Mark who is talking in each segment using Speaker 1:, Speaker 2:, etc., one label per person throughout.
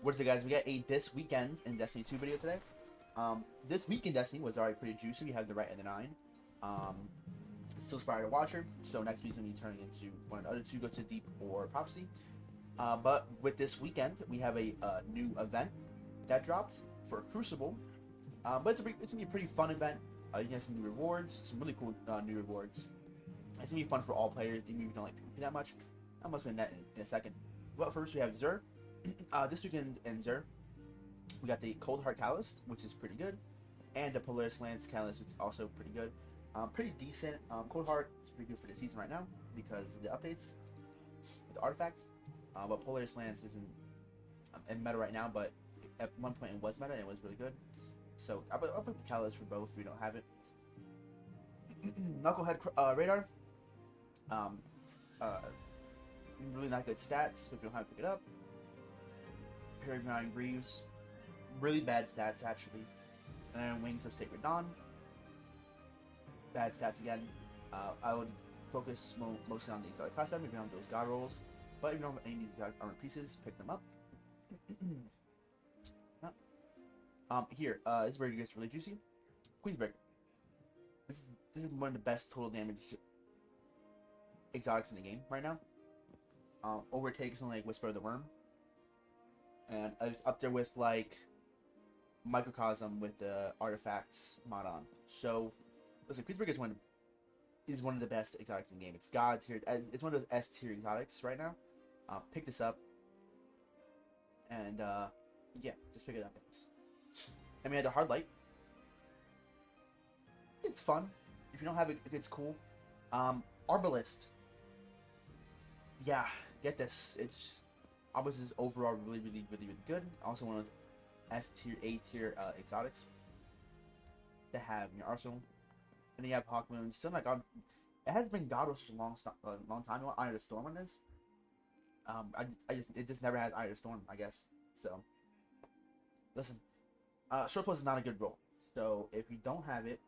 Speaker 1: What's it, guys? We got a This Weekend in Destiny 2 video today. This week in Destiny was already pretty juicy. We have the right and the 9. Still Spire Watcher, so next week's going to be turning into one of the other two, Go to Deep or Prophecy. But with this weekend, we have a new event that dropped for Crucible. But it's going to be a pretty fun event. You have some new rewards, some really cool new rewards. It's going to be fun for all players, even if you don't like PvP that much. I'm going to explain that in a second. But first, we have Xur. This weekend in Xur, we got the Cold Heart Catalyst, which is pretty good, and the Polaris Lance Catalyst, which is also pretty good. Pretty decent. Cold Heart is pretty good for the season right now because of the updates with the artifacts. But Polaris Lance isn't in meta right now, but at one point it was meta and it was really good. So I'll put the Catalyst for both if we don't have it. Knucklehead Radar. Really not good stats if you don't have to pick it up. Peregrine Greaves, really bad stats actually. And then Wings of Sacred Dawn, bad stats again. I would focus mostly on the exotic class item if you don't have those god rolls. But if you don't have any of these armor pieces, pick them up. Here, this is where it gets really juicy. Queensbreaker. This is one of the best total damage exotics in the game right now. Overtakes something like Whisper of the Worm. And up there with like Microcosm with the artifacts mod on. So listen, Queensbreaker is one of the best exotics in the game. It's God tier. It's one of those S tier exotics right now. Pick this up, and yeah, just pick it up, guys. And we had the Hard Light. It's fun. If you don't have it, it's cool. Arbalist. Yeah, get this. Arbalist is overall really good. Also one of those S tier, A tier exotics to have in your arsenal. And then you have Hawkmoon. Still not God. It has been God for such a long time. You want Eye of the Storm on this? It just never has Eye of the Storm, I guess. So listen, Surplus is not a good roll. So if you don't have it,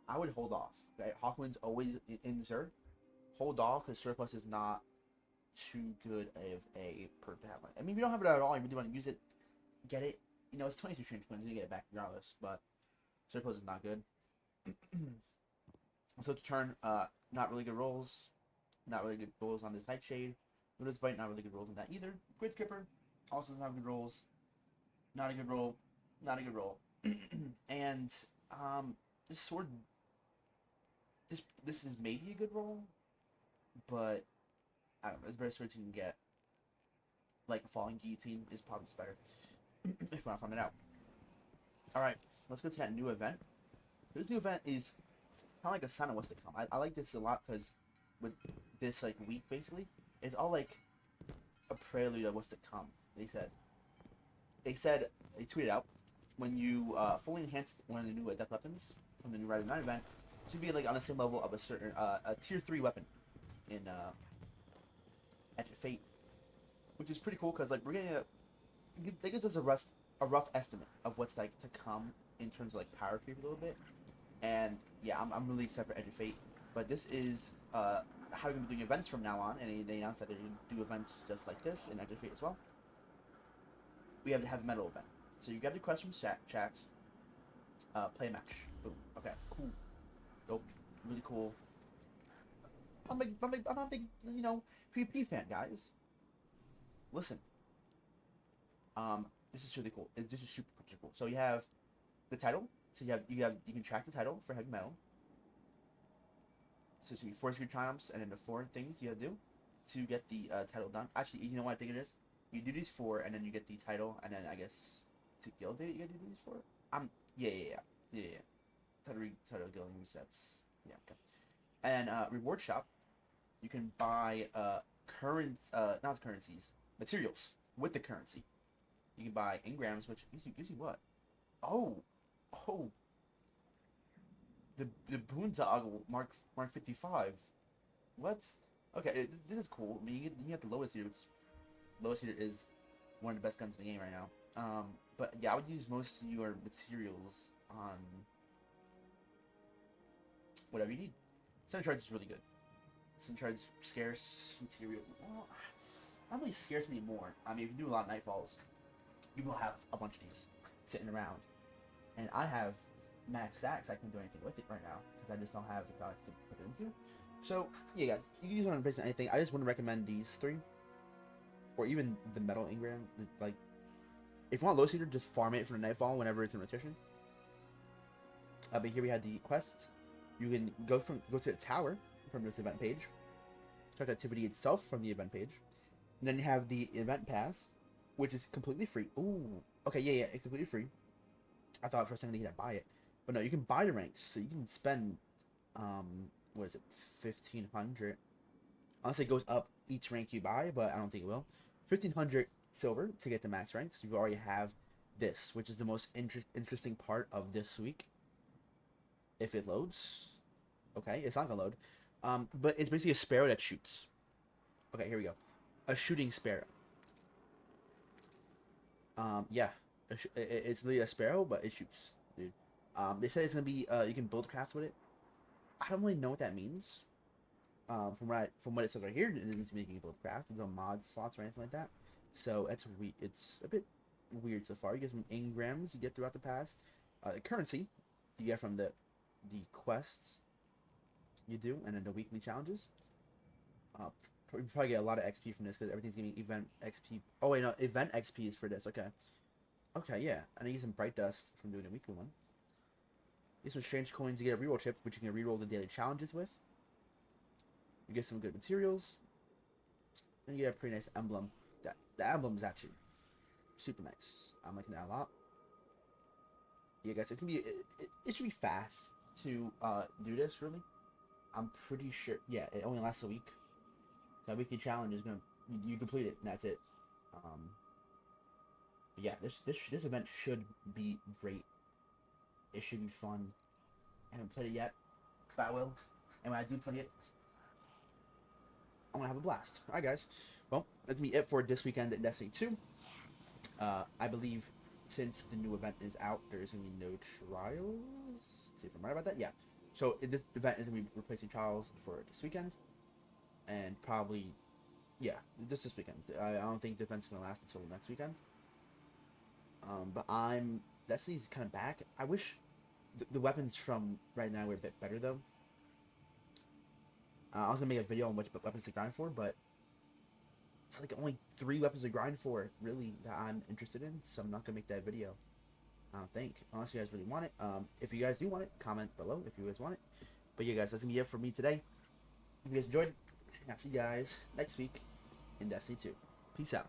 Speaker 1: I would hold off. Okay? Hawkmoon's always in Xur. Hold off because Surplus is not too good of a perk to have. I mean, if you don't have it at all, you really want to use it, get it. You know, it's 22 strange coins, you get it back regardless. But Surplus is not good. So to turn, not really good rolls. Not really good rolls on this Nightshade. Luda's Bite, not really good rolls on that either. Grid Skipper, also not good rolls. Not a good roll. Not a good roll. And this sword, this is maybe a good roll, but I don't know. It's better swords you can get. Like a Falling Guillotine is probably just better if we're not finding it out. All right, let's go to that new event. This new event is kind of like a sign of what's to come. I like this a lot because with this like week basically, it's all like a prelude of what's to come. They tweeted out when you fully enhanced one of the new death weapons from the new Rising 9 event, it's gonna be like on the same level of a certain a tier 3 weapon in Edge of Fate, which is pretty cool because like we're getting that gives us a rough estimate of what's like to come in terms of like power creep a little bit. And yeah, I'm really excited for Edge of Fate. But this is how we're gonna be doing events from now on, and they announced that they're gonna do events just like this in Edge of Fate as well. We have the Heavy Metal event. So you grab the quest from chats, play a match. Boom. Okay, cool. Dope. Really cool. I'm a big, you know, PvP fan, guys. Listen. This is really cool. This is super cool. So you have the title. So you can track the title for Heavy Metal. So it's gonna be 4 secret triumphs and then the 4 things you gotta do to get the title done. Actually, you know what I think it is? You do these 4 and then you get the title, and then I guess to guild it you gotta do these 4. Yeah. Title guilding resets. Yeah, okay. And reward shop, you can buy not currencies, materials with the currency. You can buy engrams, which gives you what? Oh, the Boondoggle Mark 55. What? Okay, this is cool. I mean, you get the lowest here, which lowest here is one of the best guns in the game right now. But yeah, I would use most of your materials on whatever you need. Center Charge is really good. Center Charge scarce material. Well, not really scarce anymore. I mean, if you do a lot of Nightfalls, you will have a bunch of these sitting around. And I have max stacks. I can't do anything with it right now because I just don't have the product to put it into. So yeah, guys, you can use it on basically anything. I just wouldn't recommend these 3, or even the metal engram. Like, if you want low seeder, just farm it for the nightfall whenever it's in rotation. But here we had the quest. You can go to the tower from this event page. Start the activity itself from the event page. And then you have the event pass, which is completely free. Ooh, okay, yeah, it's completely free. I thought for a second that you had to buy it, but no, you can buy the ranks. So you can spend, what is it, 1,500. Honestly, it goes up each rank you buy, but I don't think it will. 1,500 silver to get the max ranks. You already have this, which is the most interesting part of this week. If it loads, okay, it's not gonna load. But it's basically a sparrow that shoots. Okay, here we go. A shooting sparrow. Yeah, it's literally a sparrow, but it shoots, dude. They said it's gonna be you can build crafts with it. I don't really know what that means. From what it says right here, it means making a build craft. There's no mod slots or anything like that. So it's a bit weird so far. You get some engrams you get throughout the pass. The currency you get from the quests you do, and then the weekly challenges. You probably get a lot of XP from this because everything's giving event XP. Oh wait, no, event XP is for this. Okay, yeah. And I use some bright dust from doing the weekly one. Get some strange coins to get a reroll chip, which you can reroll the daily challenges with. You get some good materials, and you get a pretty nice emblem. The emblem is actually super nice. I'm liking that a lot. Yeah, guys, it's gonna be it should be fast to do this. Really, I'm pretty sure. Yeah, it only lasts a week. That weekly challenge is gonna you complete it, and that's it. But yeah, this event should be great. It should be fun. I haven't played it yet, but I will. And when I do play it, I'm gonna have a blast. Alright, guys. Well, that's gonna be it for this weekend at Destiny 2. I believe since the new event is out, there's gonna be no trials. Let's see if I'm right about that. Yeah. So this event is gonna be replacing trials for this weekend, and probably, yeah, this weekend. I don't think the event's gonna last until next weekend. But Destiny's kind of back. I wish the weapons from right now were a bit better though. I was gonna make a video on which weapons to grind for, but it's like only 3 weapons to grind for, really, that I'm interested in. So I'm not gonna make that video. I don't think, unless you guys really want it. If you guys do want it, comment below if you guys want it. But yeah, guys, that's gonna be it for me today. If you guys enjoyed, I'll see you guys next week in Destiny 2. Peace out.